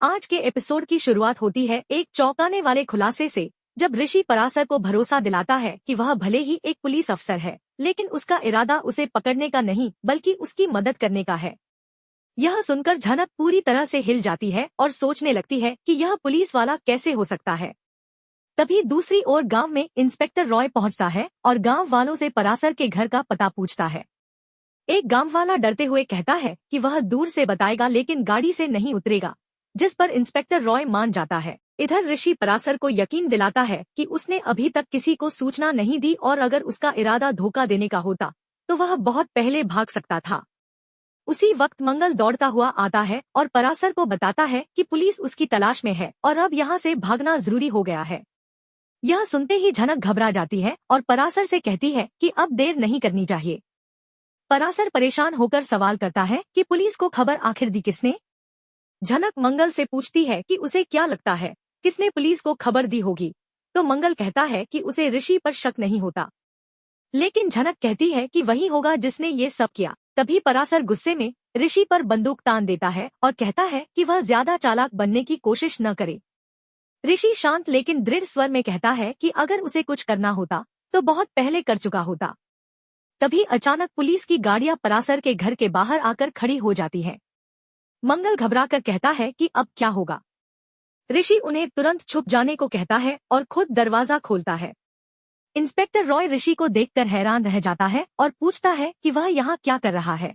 आज के एपिसोड की शुरुआत होती है एक चौंकाने वाले खुलासे से, जब ऋषि पराशर को भरोसा दिलाता है कि वह भले ही एक पुलिस अफसर है, लेकिन उसका इरादा उसे पकड़ने का नहीं बल्कि उसकी मदद करने का है। यह सुनकर झनक पूरी तरह से हिल जाती है और सोचने लगती है कि यह पुलिस वाला कैसे हो सकता है। तभी दूसरी ओर गांव में इंस्पेक्टर रॉय पहुंचता है और गांव वालों से पराशर के घर का पता पूछता है। एक गांव वाला डरते हुए कहता है कि वह दूर से बताएगा लेकिन गाड़ी से नहीं उतरेगा, जिस पर इंस्पेक्टर रॉय मान जाता है। इधर ऋषि पराशर को यकीन दिलाता है कि उसने अभी तक किसी को सूचना नहीं दी और अगर उसका इरादा धोखा देने का होता तो वह बहुत पहले भाग सकता था। उसी वक्त मंगल दौड़ता हुआ आता है और पराशर को बताता है कि पुलिस उसकी तलाश में है और अब यहाँ से भागना जरूरी हो गया है। यह सुनते ही झनक घबरा जाती है और पराशर से कहती है कि अब देर नहीं करनी चाहिए। पराशर परेशान होकर सवाल करता है कि पुलिस को खबर आखिर दी किसने। झनक मंगल से पूछती है कि उसे क्या लगता है किसने पुलिस को खबर दी होगी, तो मंगल कहता है कि उसे ऋषि पर शक नहीं होता, लेकिन झनक कहती है कि वही होगा जिसने ये सब किया। तभी पराशर गुस्से में ऋषि पर बंदूक तान देता है और कहता है कि वह ज्यादा चालाक बनने की कोशिश न करे। ऋषि शांत लेकिन दृढ़ स्वर में कहता है कि अगर उसे कुछ करना होता तो बहुत पहले कर चुका होता। तभी अचानक पुलिस की गाड़ियां पराशर के घर के बाहर आकर खड़ी हो जाती है। मंगल घबराकर कहता है कि अब क्या होगा। ऋषि उन्हें तुरंत छुप जाने को कहता है और खुद दरवाजा खोलता है। इंस्पेक्टर रॉय ऋषि को देखकर हैरान रह जाता है और पूछता है कि वह यहाँ क्या कर रहा है।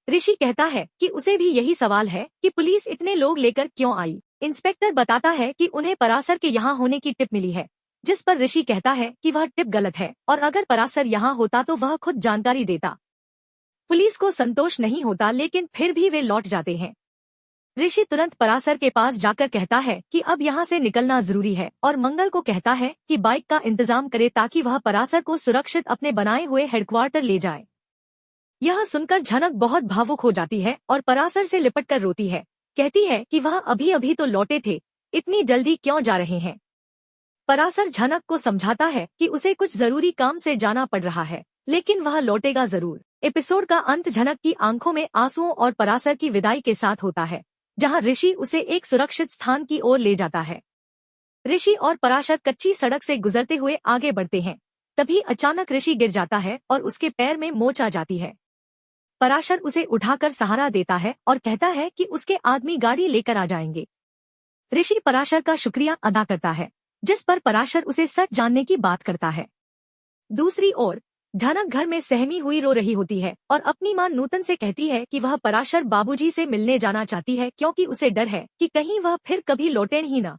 ऋषि कहता है कि उसे भी यही सवाल है कि पुलिस इतने लोग लेकर क्यों आई। इंस्पेक्टर बताता है कि उन्हें पराशर के यहाँ होने की टिप मिली है, जिस पर ऋषि कहता है कि वह टिप गलत है और अगर पराशर यहाँ होता तो वह खुद जानकारी देता। पुलिस को संतोष नहीं होता लेकिन फिर भी वे लौट जाते हैं। ऋषि तुरंत पराशर के पास जाकर कहता है कि अब यहाँ से निकलना जरूरी है और मंगल को कहता है कि बाइक का इंतजाम करे ताकि वह पराशर को सुरक्षित अपने बनाए हुए हेडक्वार्टर ले जाए। यह सुनकर झनक बहुत भावुक हो जाती है और पराशर से लिपटकर रोती है। कहती है कि वह अभी अभी तो लौटे थे, इतनी जल्दी क्यों जा रहे हैं। पराशर झनक को समझाता है कि उसे कुछ जरूरी काम से जाना पड़ रहा है, लेकिन वह लौटेगा जरूर। एपिसोड का अंत झनक की आंखों में आंसुओं और पराशर की विदाई के साथ होता है, जहां ऋषि उसे एक सुरक्षित स्थान की ओर ले जाता है। ऋषि और पराशर कच्ची सड़क से गुजरते हुए आगे बढ़ते हैं। तभी अचानक ऋषि गिर जाता है और उसके पैर में मोच आ जाती है। पराशर उसे उठाकर सहारा देता है और कहता है कि उसके आदमी गाड़ी लेकर आ जाएंगे। ऋषि पराशर का शुक्रिया अदा करता है, जिस पर पराशर उसे सच जानने की बात करता है। दूसरी ओर झनक घर में सहमी हुई रो रही होती है और अपनी मां नूतन से कहती है कि वह पराशर बाबूजी से मिलने जाना चाहती है क्योंकि उसे डर है कि कहीं वह फिर कभी लौटे ही न।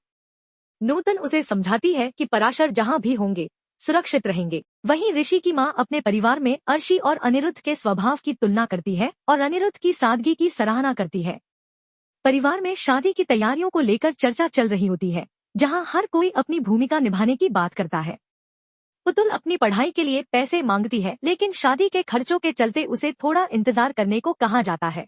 नूतन उसे समझाती है कि पराशर जहां भी होंगे सुरक्षित रहेंगे। वहीं ऋषि की मां अपने परिवार में अर्शी और अनिरुद्ध के स्वभाव की तुलना करती है और अनिरुद्ध की सादगी की सराहना करती है। परिवार में शादी की तैयारियों को लेकर चर्चा चल रही होती है, जहां हर कोई अपनी भूमिका निभाने की बात करता है। पुतुल अपनी पढ़ाई के लिए पैसे मांगती है, लेकिन शादी के खर्चों के चलते उसे थोड़ा इंतजार करने को कहा जाता है।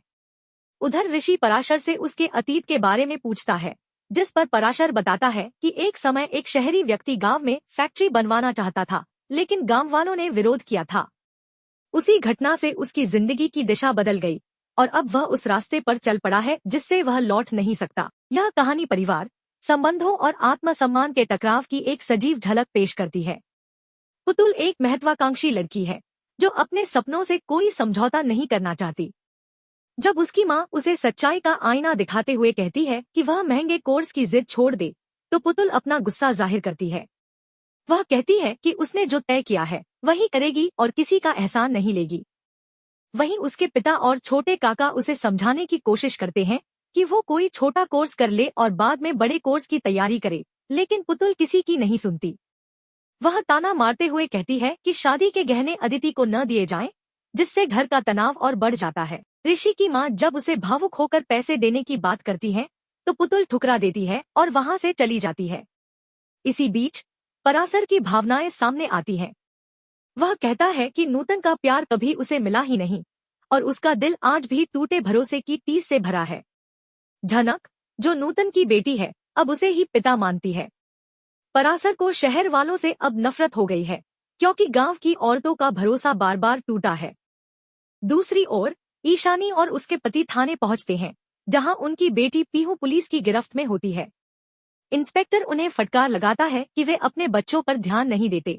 उधर ऋषि पराशर से उसके अतीत के बारे में पूछता है, जिस पर पराशर बताता है कि एक समय एक शहरी व्यक्ति गांव में फैक्ट्री बनवाना चाहता था, लेकिन गांव वालों ने विरोध किया था। उसी घटना से उसकी जिंदगी की दिशा बदल गई और अब वह उस रास्ते पर चल पड़ा है जिससे वह लौट नहीं सकता। यह कहानी परिवार, संबंधों और आत्मसम्मान के टकराव की एक सजीव झलक पेश करती है। पुतुल एक महत्वाकांक्षी लड़की है जो अपने सपनों से कोई समझौता नहीं करना चाहती। जब उसकी मां उसे सच्चाई का आईना दिखाते हुए कहती है कि वह महंगे कोर्स की जिद छोड़ दे, तो पुतुल अपना गुस्सा जाहिर करती है। वह कहती है कि उसने जो तय किया है वही करेगी और किसी का एहसान नहीं लेगी। वहीं उसके पिता और छोटे काका उसे समझाने की कोशिश करते हैं कि वो कोई छोटा कोर्स कर ले और बाद में बड़े कोर्स की तैयारी करे, लेकिन पुतुल किसी की नहीं सुनती। वह ताना मारते हुए कहती है कि शादी के गहने अदिति को न दिए जाएं, जिससे घर का तनाव और बढ़ जाता है। ऋषि की मां जब उसे भावुक होकर पैसे देने की बात करती है तो पुतुल ठुकरा देती है और वहां से चली जाती है। इसी बीच पराशर की भावनाएं सामने आती हैं। वह कहता है कि नूतन का प्यार कभी उसे मिला ही नहीं और उसका दिल आज भी टूटे भरोसे की टीस से भरा है। झनक, जो नूतन की बेटी है, अब उसे ही पिता मानती है। पराशर को शहर वालों से अब नफरत हो गई है, क्योंकि गांव की औरतों का भरोसा बार बार टूटा है। दूसरी ओर ईशानी और उसके पति थाने पहुंचते हैं, जहां उनकी बेटी पीहू पुलिस की गिरफ्त में होती है। इंस्पेक्टर उन्हें फटकार लगाता है कि वे अपने बच्चों पर ध्यान नहीं देते।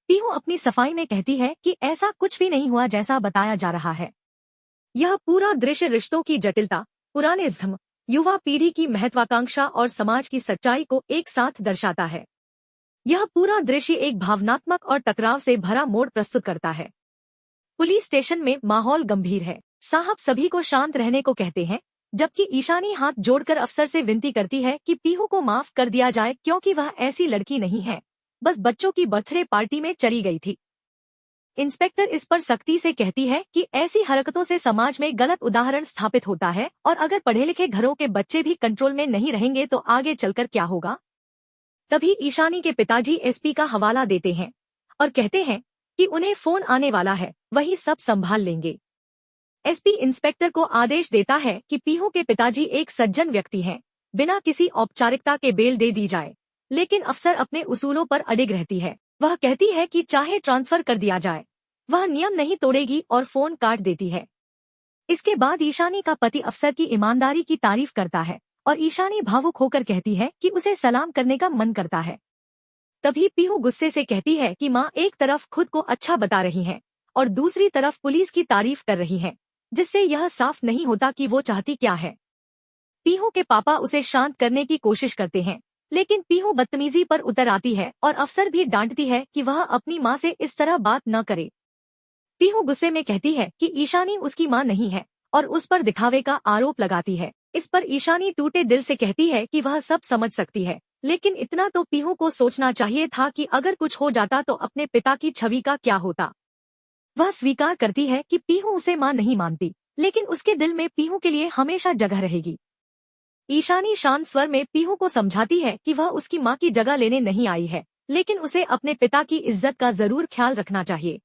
पीहू अपनी सफाई में कहती है कि ऐसा कुछ भी नहीं हुआ जैसा बताया जा रहा है। यह पूरा दृश्य रिश्तों की जटिलता, पुराने धर्म, युवा पीढ़ी की महत्वाकांक्षा और समाज की सच्चाई को एक साथ दर्शाता है। यह पूरा दृश्य एक भावनात्मक और टकराव से भरा मोड़ प्रस्तुत करता है। पुलिस स्टेशन में माहौल गंभीर है। साहब सभी को शांत रहने को कहते हैं, जबकि ईशानी हाथ जोड़कर अफसर से विनती करती है कि पीहू को माफ कर दिया जाए क्योंकि वह ऐसी लड़की नहीं है, बस बच्चों की बर्थडे पार्टी में चली गई थी। इंस्पेक्टर इस पर सख्ती से कहती है कि ऐसी हरकतों से समाज में गलत उदाहरण स्थापित होता है और अगर पढ़े लिखे घरों के बच्चे भी कंट्रोल में नहीं रहेंगे तो आगे चलकर क्या होगा। तभी ईशानी के पिताजी एसपी का हवाला देते हैं और कहते हैं कि उन्हें फोन आने वाला है, वही सब संभाल लेंगे। एसपी इंस्पेक्टर को आदेश देता है कि पीहू के पिताजी एक सज्जन व्यक्ति हैं, बिना किसी औपचारिकता के बेल दे दी जाए। लेकिन अफसर अपने उसूलों पर अडिग रहती है। वह कहती है कि चाहे ट्रांसफर कर दिया जाए, वह नियम नहीं तोड़ेगी और फोन काट देती है। इसके बाद ईशानी का पति अफसर की ईमानदारी की तारीफ करता है और ईशानी भावुक होकर कहती है कि उसे सलाम करने का मन करता है। तभी पीहू गुस्से से कहती है कि माँ एक तरफ खुद को अच्छा बता रही हैं और दूसरी तरफ पुलिस की तारीफ कर रही हैं, जिससे यह साफ नहीं होता कि वो चाहती क्या है। पीहू के पापा उसे शांत करने की कोशिश करते हैं, लेकिन पीहू बदतमीजी पर उतर आती है और अफसर भी डांटती है कि वह अपनी माँ से इस तरह बात न करे। पीहू गुस्से में कहती है कि ईशानी उसकी माँ नहीं है और उस पर दिखावे का आरोप लगाती है। इस पर ईशानी टूटे दिल से कहती है कि वह सब समझ सकती है, लेकिन इतना तो पीहू को सोचना चाहिए था कि अगर कुछ हो जाता तो अपने पिता की छवि का क्या होता। वह स्वीकार करती है कि पीहू उसे माँ नहीं मानती, लेकिन उसके दिल में पीहू के लिए हमेशा जगह रहेगी। ईशानी शांत स्वर में पीहू को समझाती है कि वह उसकी माँ की जगह लेने नहीं आई है, लेकिन उसे अपने पिता की इज्जत का जरूर ख्याल रखना चाहिए।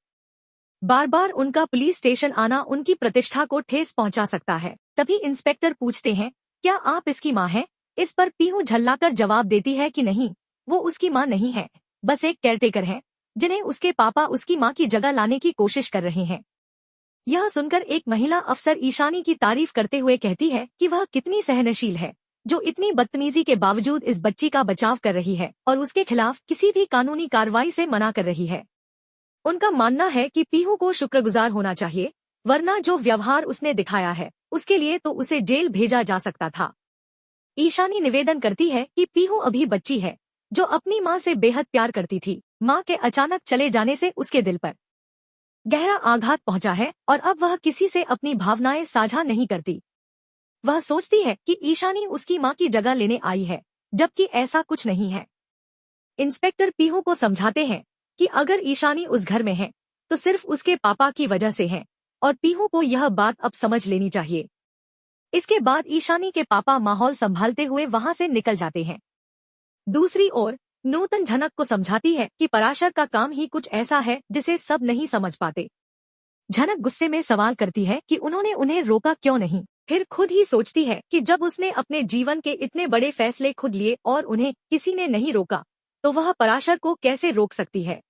बार बार उनका पुलिस स्टेशन आना उनकी प्रतिष्ठा को ठेस पहुंचा सकता है। तभी इंस्पेक्टर पूछते हैं, क्या आप इसकी माँ हैं? इस पर पीहू झल्लाकर जवाब देती है कि नहीं, वो उसकी माँ नहीं है, बस एक केयरटेकर है, जिन्हें उसके पापा उसकी माँ की जगह लाने की कोशिश कर रहे हैं। यह सुनकर एक महिला अफसर ईशानी की तारीफ करते हुए कहती है कि वह कितनी सहनशील है, जो इतनी बदतमीजी के बावजूद इस बच्ची का बचाव कर रही है और उसके खिलाफ किसी भी कानूनी कार्रवाई से मना कर रही है। उनका मानना है कि पीहू को शुक्रगुजार होना चाहिए, वरना जो व्यवहार उसने दिखाया है उसके लिए तो उसे जेल भेजा जा सकता था। ईशानी निवेदन करती है कि पीहू अभी बच्ची है, जो अपनी माँ से बेहद प्यार करती थी। माँ के अचानक चले जाने से उसके दिल पर गहरा आघात पहुंचा है और अब वह किसी से अपनी भावनाएं साझा नहीं करती। वह सोचती है कि ईशानी उसकी माँ की जगह लेने आई है, जबकि ऐसा कुछ नहीं है। इंस्पेक्टर पीहू को समझाते हैं कि अगर ईशानी उस घर में है तो सिर्फ उसके पापा की वजह से है और पीहू को यह बात अब समझ लेनी चाहिए। इसके बाद ईशानी के पापा माहौल संभालते हुए वहां से निकल जाते हैं। दूसरी ओर नूतन झनक को समझाती है कि पराशर का काम ही कुछ ऐसा है जिसे सब नहीं समझ पाते। झनक गुस्से में सवाल करती है कि उन्होंने उन्हें रोका क्यों नहीं। फिर खुद ही सोचती है कि जब उसने अपने जीवन के इतने बड़े फैसले खुद लिए और उन्हें किसी ने नहीं रोका, तो वह पराशर को कैसे रोक सकती है।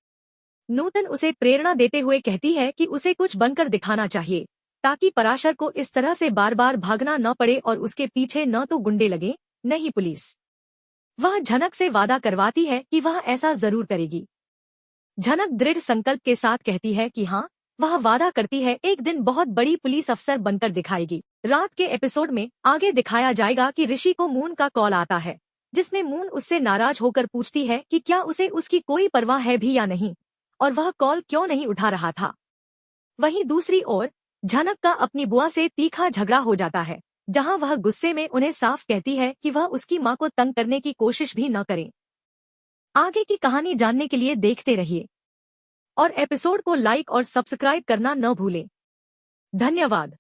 नूतन उसे प्रेरणा देते हुए कहती है कि उसे कुछ बनकर दिखाना चाहिए, ताकि पराशर को इस तरह से बार बार भागना न पड़े और उसके पीछे न तो गुंडे लगे, न ही पुलिस। वह झनक से वादा करवाती है कि वह ऐसा जरूर करेगी। झनक दृढ़ संकल्प के साथ कहती है कि हाँ, वह वादा करती है एक दिन बहुत बड़ी पुलिस अफसर बनकर दिखाएगी। रात के एपिसोड में आगे दिखाया जाएगा कि ऋषि को मून का कॉल आता है, जिसमें मून उससे नाराज होकर पूछती है कि क्या उसे उसकी कोई परवाह है भी या नहीं, और वह कॉल क्यों नहीं उठा रहा था। वहीं दूसरी ओर झनक का अपनी बुआ से तीखा झगड़ा हो जाता है, जहां वह गुस्से में उन्हें साफ कहती है कि वह उसकी मां को तंग करने की कोशिश भी न करें। आगे की कहानी जानने के लिए देखते रहिए और एपिसोड को लाइक और सब्सक्राइब करना न भूलें। धन्यवाद।